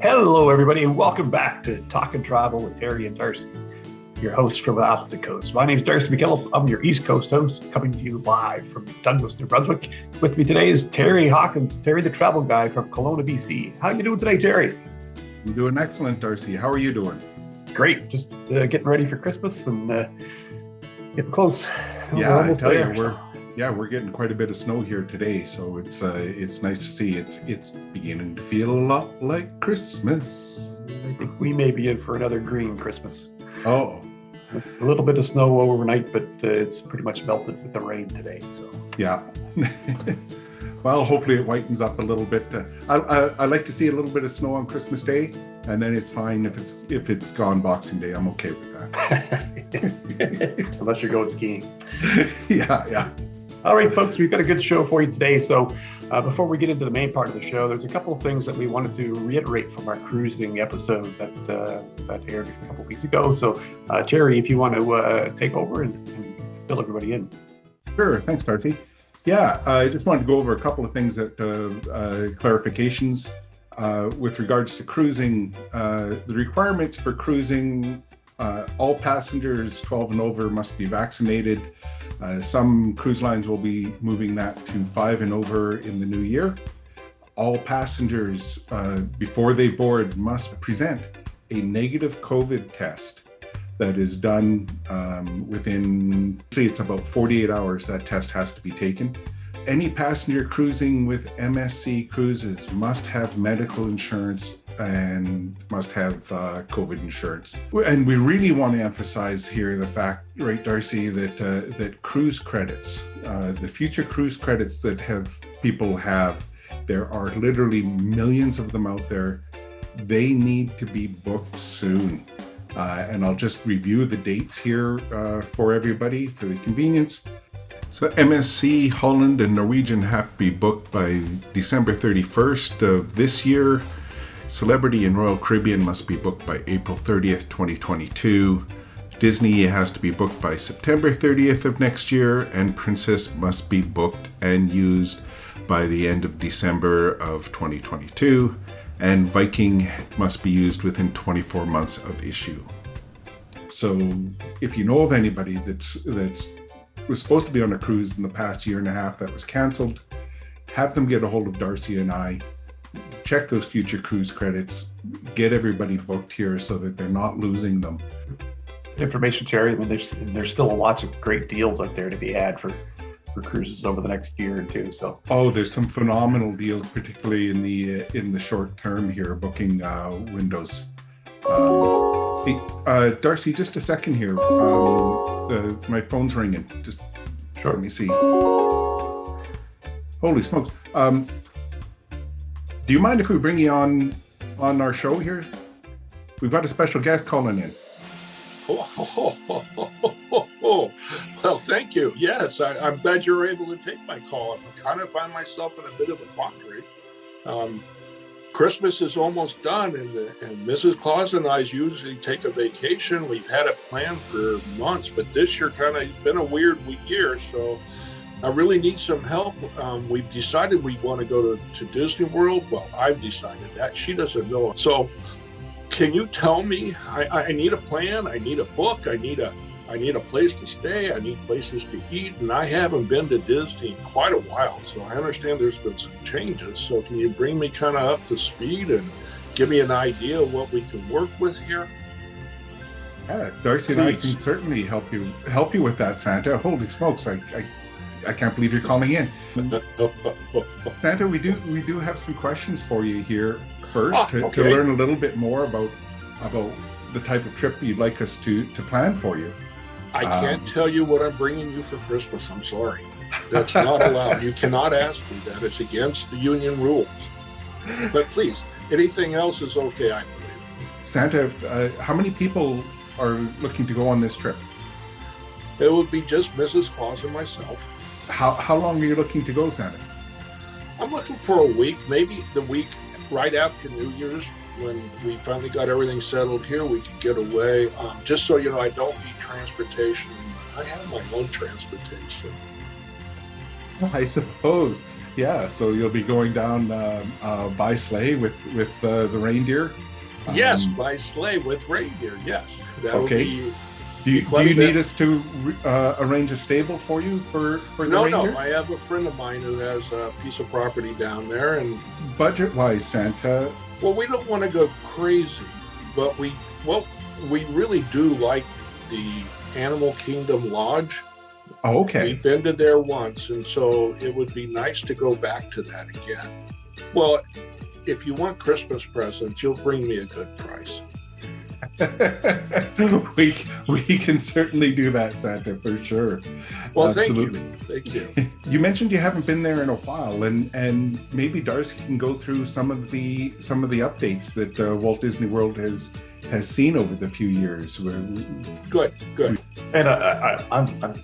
Hello, everybody, and welcome back to Talkin' Travel with Terry and Darcy, your hosts from the opposite coast. My name is Darcy McKillop. I'm your East Coast host, coming to you live from Douglas, New Brunswick. With me today is Terry Hawkins, Terry the travel guy from Kelowna, BC. How are you doing today, Terry? I'm doing excellent, Darcy. How are you doing? Great. Just getting ready for Christmas and getting close. Yeah, I tell you, we're getting quite a bit of snow here today, so it's nice to see. It's beginning to feel a lot like Christmas. I think we may be in for another green Christmas. Oh, a little bit of snow overnight, but it's pretty much melted with the rain today. So yeah. Well, hopefully it whitens up a little bit. I like to see a little bit of snow on Christmas Day, and then it's fine if it's gone Boxing Day. I'm okay with that. Unless you're going skiing. Yeah. All right, folks, we've got a good show for you today. So before we get into the main part of the show, there's a couple of things that we wanted to reiterate from our cruising episode that aired a couple of weeks ago. So Terry, if you want to take over and fill everybody in. Sure. Thanks, Darcy. Yeah, I just wanted to go over a couple of things that clarifications with regards to cruising. The requirements for cruising, all passengers 12 and over must be vaccinated. Some cruise lines will be moving that to 5 and over in the new year. All passengers, before they board, must present a negative COVID test that is done within, it's about 48 hours, that test has to be taken. Any passenger cruising with MSC Cruises must have medical insurance and must have COVID insurance. And we really want to emphasize here the fact, right, Darcy, that cruise credits, the future cruise credits that people have, there are literally millions of them out there. They need to be booked soon. And I'll just review the dates here for everybody for the convenience. So MSC, Holland, and Norwegian have to be booked by December 31st of this year. Celebrity and Royal Caribbean must be booked by April 30th, 2022. Disney has to be booked by September 30th of next year, and Princess must be booked and used by the end of December of 2022. And Viking must be used within 24 months of issue. So if you know of anybody that's was supposed to be on a cruise in the past year and a half that was canceled, have them get a hold of Darcy and I, check those future cruise credits, get everybody booked here so that they're not losing them. Information, Terry. I mean, there's still lots of great deals out there to be had for cruises over the next year or two. So there's some phenomenal deals, particularly in the short term here, booking windows. Hey, Darcy, just a second here. My phone's ringing. Just sure. Let me see. Holy smokes! Do you mind if we bring you on our show here? We've got a special guest calling in. Well, thank you. Yes, I'm glad you were able to take my call. I kind of find myself in a bit of a quandary. Christmas is almost done, and Mrs. Claus and I usually take a vacation. We've had it planned for months, but this year kind of been a weird year, so I really need some help. We've decided we want to go to Disney World. Well, I've decided that. She doesn't know. So can you tell me? I need a plan. I need a book. I need a place to stay. I need places to eat. And I haven't been to Disney in quite a while. So I understand there's been some changes. So can you bring me kind of up to speed and give me an idea of what we can work with here? Yeah, Darcy and I can certainly help you with that, Santa. Holy smokes, I can't believe you're calling in. Santa, we do have some questions for you here first to learn a little bit more about the type of trip you'd like us to plan for you. I can't tell you what I'm bringing you for Christmas. I'm sorry. That's not allowed. You cannot ask me that. It's against the union rules. But please, anything else is okay, I believe. Santa, how many people are looking to go on this trip? It would be just Mrs. Claus and myself. How long are you looking to go, Santa? I'm looking for a week, maybe the week right after New Year's, when we finally got everything settled here, we could get away. Just so you know, I don't need transportation. I have my own transportation. I suppose. Yeah, so you'll be going down by sleigh with the reindeer. Yes, by sleigh with reindeer. Yes, that'll Okay. be. Do you need us to arrange a stable for you for the reindeer? No. I have a friend of mine who has a piece of property down there, and Budget-wise, Santa. well, we don't want to go crazy, but we really do like the Animal Kingdom Lodge. Oh, okay. We've been to there once, and so it would be nice to go back to that again. Well, if you want Christmas presents, you'll bring me a good price. we can certainly do that, Santa, for sure. Well, Absolutely. Thank you. You mentioned you haven't been there in a while, and maybe Darcy can go through some of the updates that Walt Disney World has seen over the few years. Good. And I'm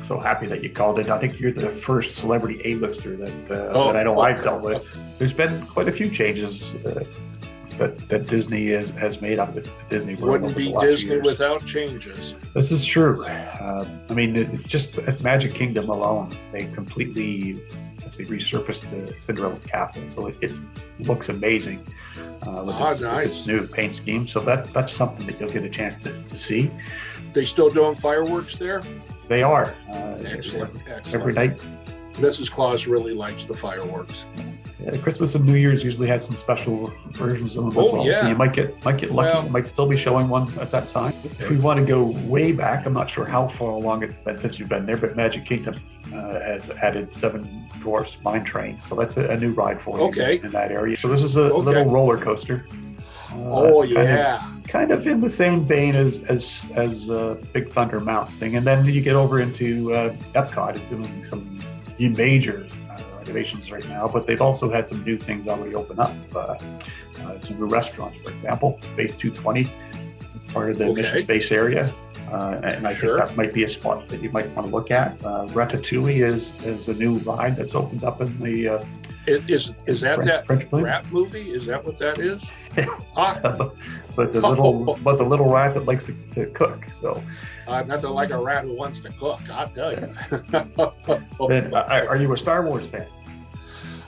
so happy that you called it. I think you're the first celebrity A-lister that I know I've dealt with. There's been quite a few changes that Disney has made up at Disney World. Wouldn't be Disney without changes. This is true. Just at Magic Kingdom alone, they completely resurfaced the Cinderella's castle, so it looks amazing with its new paint scheme. So that's something that you'll get a chance to see. They still doing fireworks there? They are. Excellent. Every night. Mrs. Claus really likes the fireworks. Yeah, Christmas and New Year's usually has some special versions of them as well. Yeah. So you might get lucky. Well, you might still be showing one at that time. If we want to go way back, I'm not sure how far along it's been since you've been there, but Magic Kingdom has added Seven Dwarfs Mine Train. So that's a new ride for you in that area. So this is a little roller coaster. Kind of in the same vein as Big Thunder Mountain thing. And then you get over into Epcot is doing some major renovations right now, but they've also had some new things already open up. Some new restaurants, for example, Space 220 is part of the Mission Space area. And I think that might be a spot that you might want to look at. Ratatouille is a new ride that's opened up in the Is that French rat movie? Is that what that is? But the little rat that likes to cook. So nothing like a rat who wants to cook, I'll tell you. Are you a Star Wars fan?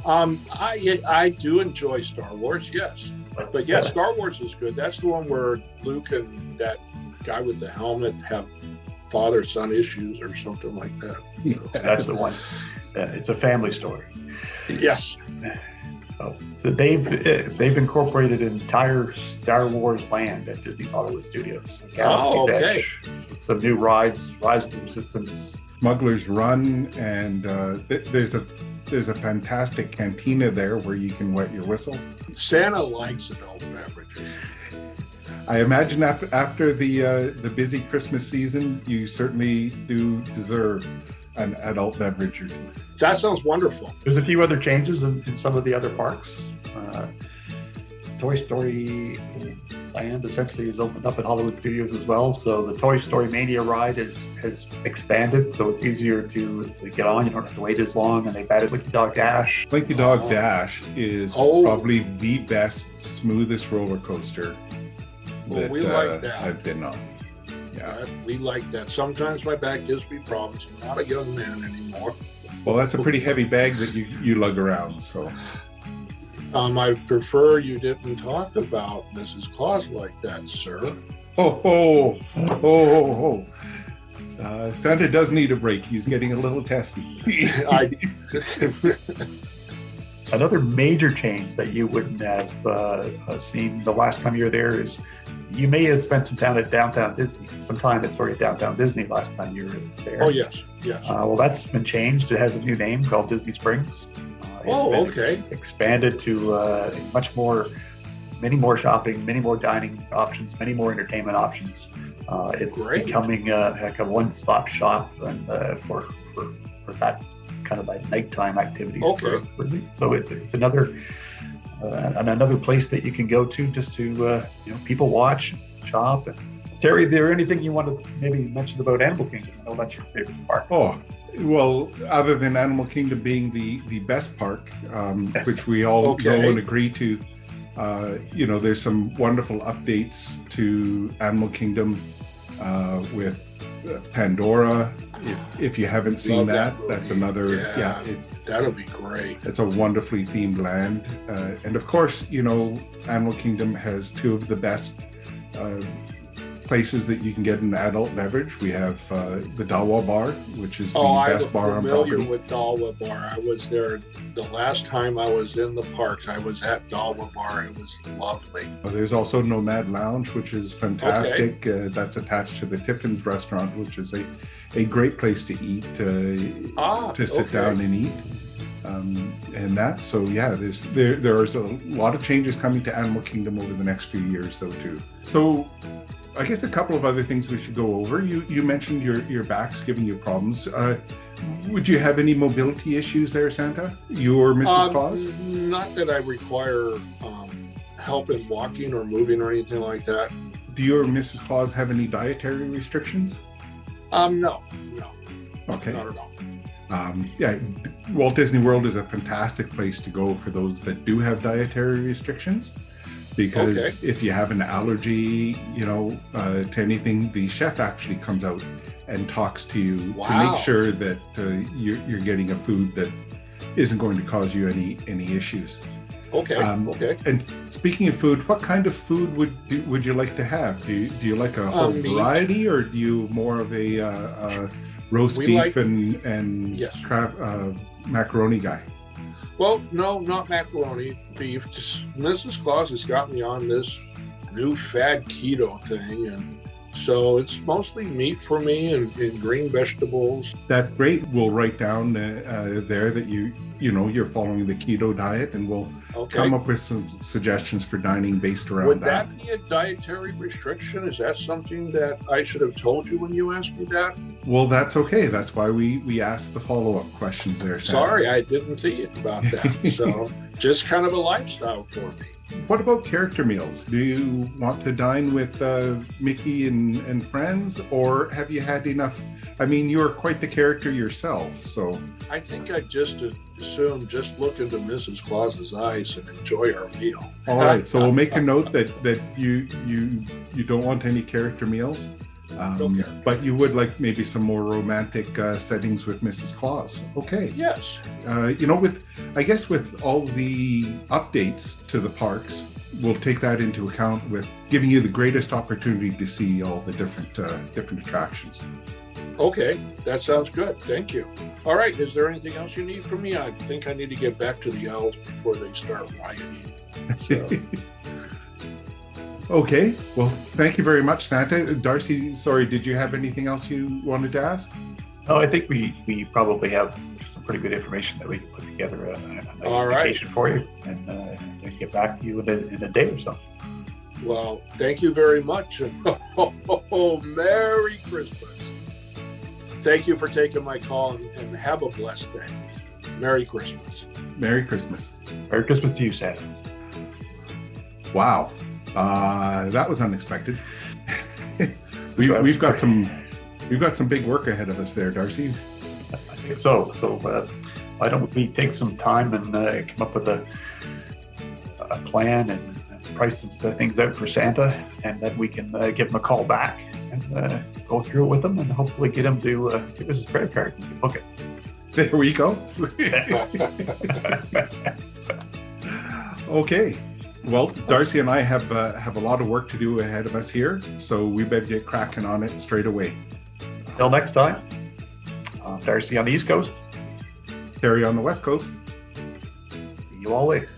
I do enjoy Star Wars, yes. But yeah, Star Wars is good. That's the one where Luke and that guy with the helmet have father-son issues or something like that. So that's the one. It's a family story. Yes. So they've incorporated an entire Star Wars land at Disney's Hollywood Studios. Galaxy's Edge, some new rides, Rise of the Resistance, Smuggler's Run, and there's a fantastic cantina there where you can wet your whistle. Santa likes adult beverages. I imagine after the busy Christmas season, you certainly do deserve an adult beverage or two. That sounds wonderful. There's a few other changes in some of the other parks. Toy Story Land essentially is opened up at Hollywood Studios as well. So the Toy Story Mania ride has expanded, so it's easier to get on. You don't have to wait as long, and they've added Slinky Dog Dash. Slinky Dog Dash is probably the best, smoothest roller coaster that I've been on. Yeah, we like that. Sometimes my back gives me problems. I'm not a young man anymore. Well, that's a pretty heavy bag that you lug around, so. I prefer you didn't talk about Mrs. Claus like that, sir. Santa does need a break. He's getting a little testy. Another major change that you wouldn't have seen the last time you were there is you may have spent some time at Downtown Disney. Sometime it's already Downtown Disney last time you were there. Oh, yes. Well, that's been changed. It has a new name called Disney Springs. Expanded to many more shopping, many more dining options, many more entertainment options. It's becoming like a one-stop shop and for that kind of like nighttime activities. So it's another place that you can go to just to people watch, shop. And Terry, is there anything you want to maybe mention about Animal Kingdom? I know that's your favorite park. Oh, well, other than Animal Kingdom being the best park, which we all know and agree to, there's some wonderful updates to Animal Kingdom with Pandora. If you haven't seen Love that movie. that's another. Yeah. That'll be great. It's a wonderfully themed land, and of course, Animal Kingdom has two of the best places that you can get an adult beverage. We have the Dawa Bar, which is the best bar on property. I'm familiar with Dawa Bar. I was there the last time I was in the parks. I was at Dawa Bar. It was lovely. There's also Nomad Lounge, which is fantastic. That's attached to the Tiffin's restaurant, which is a great place to eat, to sit down and eat. There's a lot of changes coming to Animal Kingdom over the next few years, though, too. So I guess a couple of other things we should go over. You mentioned your back's giving you problems. Would you have any mobility issues there, Santa? You or Mrs. Claus? Not that I require help in walking or moving or anything like that. Do you or Mrs. Claus have any dietary restrictions? No. Okay. Not at all. Walt Disney World is a fantastic place to go for those that do have dietary restrictions, because if you have an allergy, to anything, the chef actually comes out and talks to you to make sure that you're getting a food that isn't going to cause you any issues. Okay. And speaking of food, what kind of food would you like to have? Do you like a whole variety, or do you more of a roast beef and yes. Macaroni guy? Well, no, not macaroni, beef. Just Mrs. Claus has got me on this new fad keto thing, and so it's mostly meat for me and green vegetables. That's great. We'll write down there that you're following the keto diet, and we'll come up with some suggestions for dining based around Would that. Would that be a dietary restriction? Is that something that I should have told you when you asked me that? Well, that's okay. That's why we asked the follow-up questions there, Sam. Sorry, I didn't think about that. So just kind of a lifestyle for me. What about character meals? Do you want to dine with Mickey and friends, or have you had enough? I mean, you're quite the character yourself, so. I think I just assume just look into Mrs. Claus's eyes and enjoy our meal. All right, so we'll make a note that you don't want any character meals, but you would like maybe some more romantic settings with Mrs. Claus. Okay. Yes. With all the updates to the parks, we'll take that into account with giving you the greatest opportunity to see all the different attractions. Okay, that sounds good. Thank you. All right, is there anything else you need from me? I think I need to get back to the owls before they start rioting. So. Okay, well, thank you very much, Santa. Darcy, sorry, did you have anything else you wanted to ask? No, I think we probably have some pretty good information that we can put together a nice vacation for you, and get back to you in a day or so. Well, thank you very much. Merry Christmas. Thank you for taking my call, and have a blessed day. Merry Christmas. Merry Christmas. Merry Christmas to you, Santa. Wow. That was unexpected. We've got some big work ahead of us there, Darcy. I think so. So why don't we take some time and come up with a plan and price some things out for Santa, and then we can give him a call back and go through it with him, and hopefully get him to give us his credit card and book it. There we go. Okay. Well, Darcy and I have a lot of work to do ahead of us here, so we better get cracking on it straight away. Till next time, Darcy on the East Coast. Terry on the West Coast. See you all later.